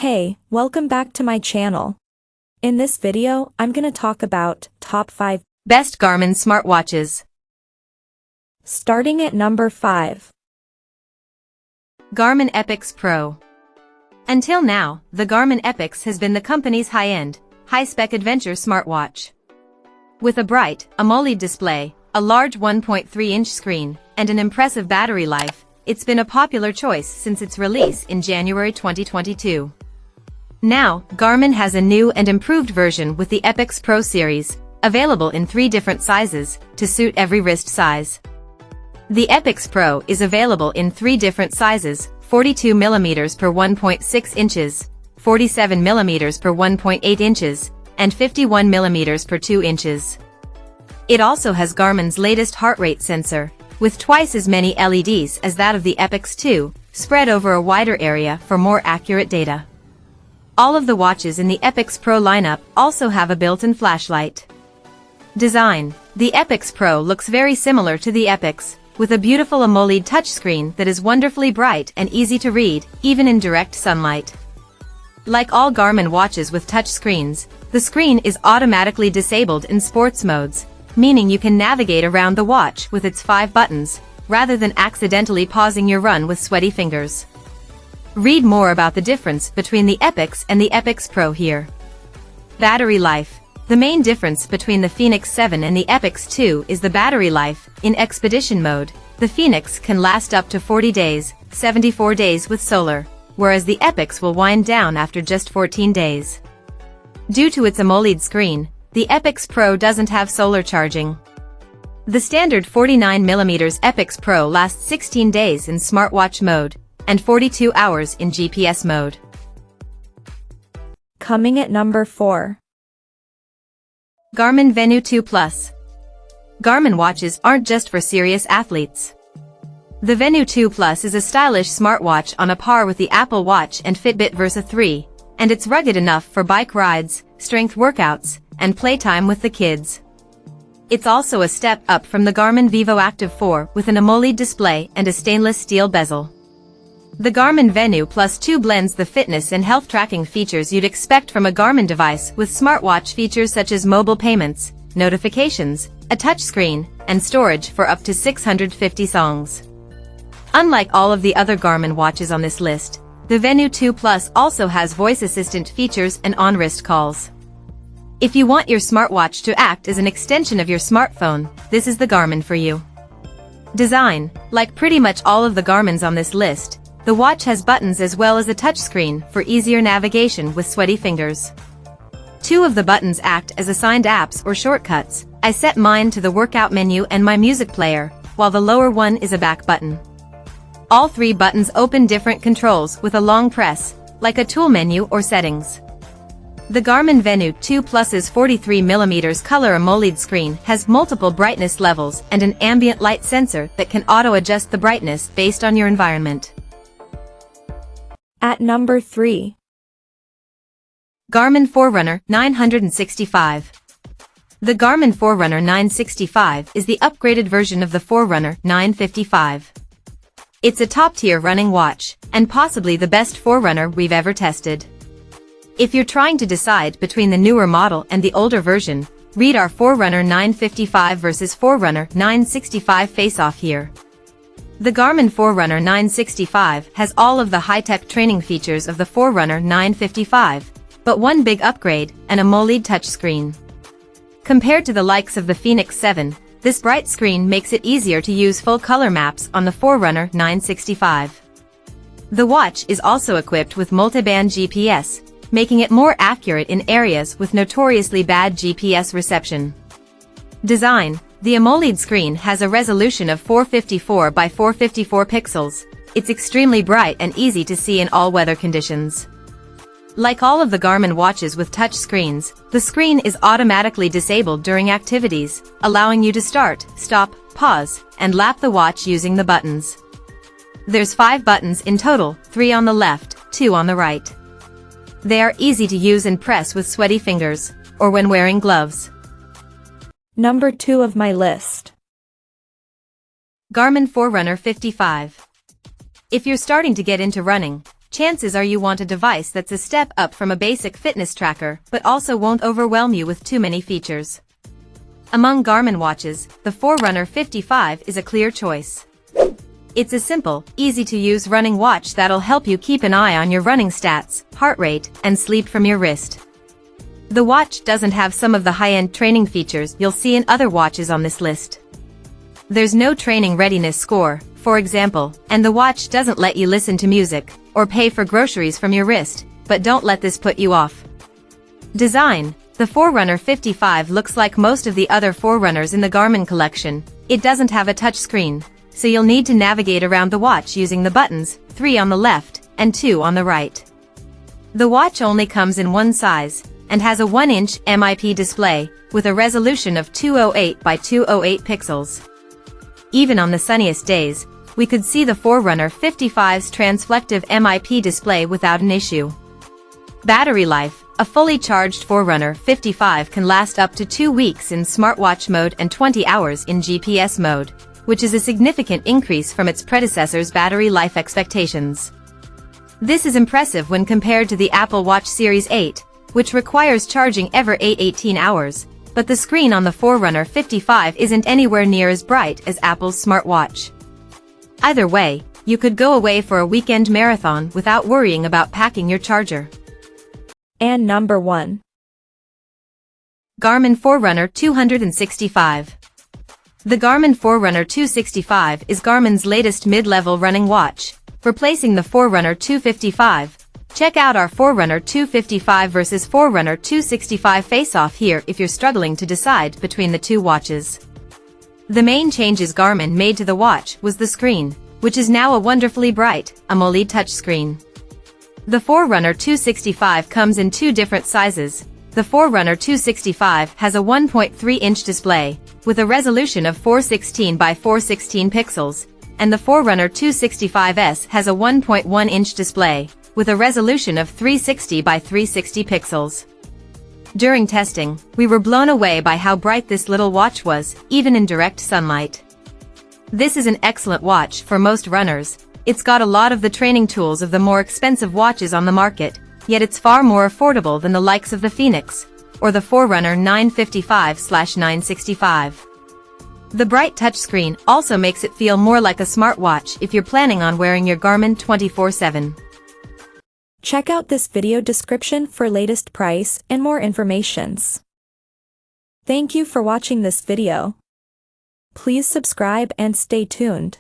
Hey, welcome back to my channel. In this video, I'm gonna talk about top 5 best Garmin smartwatches. Starting at number 5. Garmin Epics Pro. Until now, the Garmin Epix has been the company's high-end, high-spec adventure smartwatch. With a bright, AMOLED display, a large 1.3-inch screen, and an impressive battery life, it's been a popular choice since its release in January 2022. Now, Garmin has a new and improved version with the Epics Pro series, available in 3 different sizes, to suit every wrist size. The Epics Pro is available in 3 different sizes, 42mm per 1.6 inches, 47mm per 1.8 inches, and 51mm per 2 inches. It also has Garmin's latest heart rate sensor, with twice as many LEDs as that of the Epix 2, spread over a wider area for more accurate data. All of the watches in the Epix Pro lineup also have a built-in flashlight. Design. The Epix Pro looks very similar to the Epix, with a beautiful AMOLED touchscreen that is wonderfully bright and easy to read, even in direct sunlight. Like all Garmin watches with touchscreens, the screen is automatically disabled in sports modes, meaning you can navigate around the watch with its 5 buttons, rather than accidentally pausing your run with sweaty fingers. Read more about the difference between the Epix and the Epix Pro here. Battery life. The main difference between the Fenix 7 and the Epix 2 is the battery life. In expedition mode, the Fenix can last up to 40 days, 74 days with solar, whereas the Epix will wind down after just 14 days. Due to its AMOLED screen, the Epix Pro doesn't have solar charging. The standard 49mm Epix Pro lasts 16 days in smartwatch mode, and 42 hours in GPS mode. Coming at number 4. Garmin Venu 2 Plus. Garmin watches aren't just for serious athletes. The Venu 2 Plus is a stylish smartwatch on a par with the Apple Watch and Fitbit Versa 3, and it's rugged enough for bike rides, strength workouts, and playtime with the kids. It's also a step up from the Garmin Vivo Active 4 with an AMOLED display and a stainless steel bezel. The Garmin Venu Plus 2 blends the fitness and health tracking features you'd expect from a Garmin device with smartwatch features such as mobile payments, notifications, a touchscreen, and storage for up to 650 songs. Unlike all of the other Garmin watches on this list, the Venu 2 Plus also has voice assistant features and on-wrist calls. If you want your smartwatch to act as an extension of your smartphone, this is the Garmin for you. Design. Like pretty much all of the Garmins on this list, the watch has buttons as well as a touchscreen for easier navigation with sweaty fingers. 2 of the buttons act as assigned apps or shortcuts. I set mine to the workout menu and my music player, while the lower one is a back button. All 3 buttons open different controls with a long press, like a tool menu or settings. The Garmin Venu 2 Plus's 43mm color AMOLED screen has multiple brightness levels and an ambient light sensor that can auto-adjust the brightness based on your environment. At number 3. Garmin Forerunner 965. The Garmin Forerunner 965 is the upgraded version of the Forerunner 955. It's a top-tier running watch, and possibly the best Forerunner we've ever tested. If you're trying to decide between the newer model and the older version, read our Forerunner 955 versus Forerunner 965 face-off here. The Garmin Forerunner 965 has all of the high-tech training features of the Forerunner 955, but one big upgrade, an AMOLED touchscreen. Compared to the likes of the Fenix 7, this bright screen makes it easier to use full color maps on the Forerunner 965. The watch is also equipped with multiband GPS, making it more accurate in areas with notoriously bad GPS reception. Design. The AMOLED screen has a resolution of 454 by 454 pixels. It's extremely bright and easy to see in all weather conditions. Like all of the Garmin watches with touch screens, the screen is automatically disabled during activities, allowing you to start, stop, pause, and lap the watch using the buttons. There's 5 buttons in total, 3 on the left, 2 on the right. They are easy to use and press with sweaty fingers, or when wearing gloves. Number 2 of my list. Garmin Forerunner 55. If you're starting to get into running, chances are you want a device that's a step up from a basic fitness tracker but also won't overwhelm you with too many features. Among Garmin watches, the Forerunner 55 is a clear choice. It's a simple, easy-to-use running watch that'll help you keep an eye on your running stats, heart rate, and sleep from your wrist. The watch doesn't have some of the high-end training features you'll see in other watches on this list. There's no training readiness score, for example, and the watch doesn't let you listen to music or pay for groceries from your wrist, but don't let this put you off. Design: the Forerunner 55 looks like most of the other Forerunners in the Garmin collection. It doesn't have a touchscreen, so you'll need to navigate around the watch using the buttons, 3 on the left and 2 on the right. The watch only comes in one size, and has a 1-inch MIP display, with a resolution of 208 by 208 pixels. Even on the sunniest days, we could see the Forerunner 55's transflective MIP display without an issue. Battery life: a fully charged Forerunner 55 can last up to 2 weeks in smartwatch mode and 20 hours in GPS mode, which is a significant increase from its predecessor's battery life expectations. This is impressive when compared to the Apple Watch Series 8, which requires charging every 18 hours, but the screen on the Forerunner 55 isn't anywhere near as bright as Apple's smartwatch. Either way, you could go away for a weekend marathon without worrying about packing your charger. And number 1. Garmin Forerunner 265. The Garmin Forerunner 265 is Garmin's latest mid-level running watch, replacing the Forerunner 255. Check out our Forerunner 255 versus Forerunner 265 face-off here if you're struggling to decide between the two watches. The main changes Garmin made to the watch was the screen, which is now a wonderfully bright AMOLED touchscreen. The Forerunner 265 comes in 2 different sizes. The Forerunner 265 has a 1.3-inch display, with a resolution of 416 by 416 pixels, and the Forerunner 265S has a 1.1-inch display, with a resolution of 360 by 360 pixels. During testing, we were blown away by how bright this little watch was, even in direct sunlight. This is an excellent watch for most runners. It's got a lot of the training tools of the more expensive watches on the market, yet it's far more affordable than the likes of the Phoenix, or the Forerunner 955/965. The bright touchscreen also makes it feel more like a smartwatch if you're planning on wearing your Garmin 24/7. Check out this video description for latest price and more informations. Thank you for watching this video. Please subscribe and stay tuned.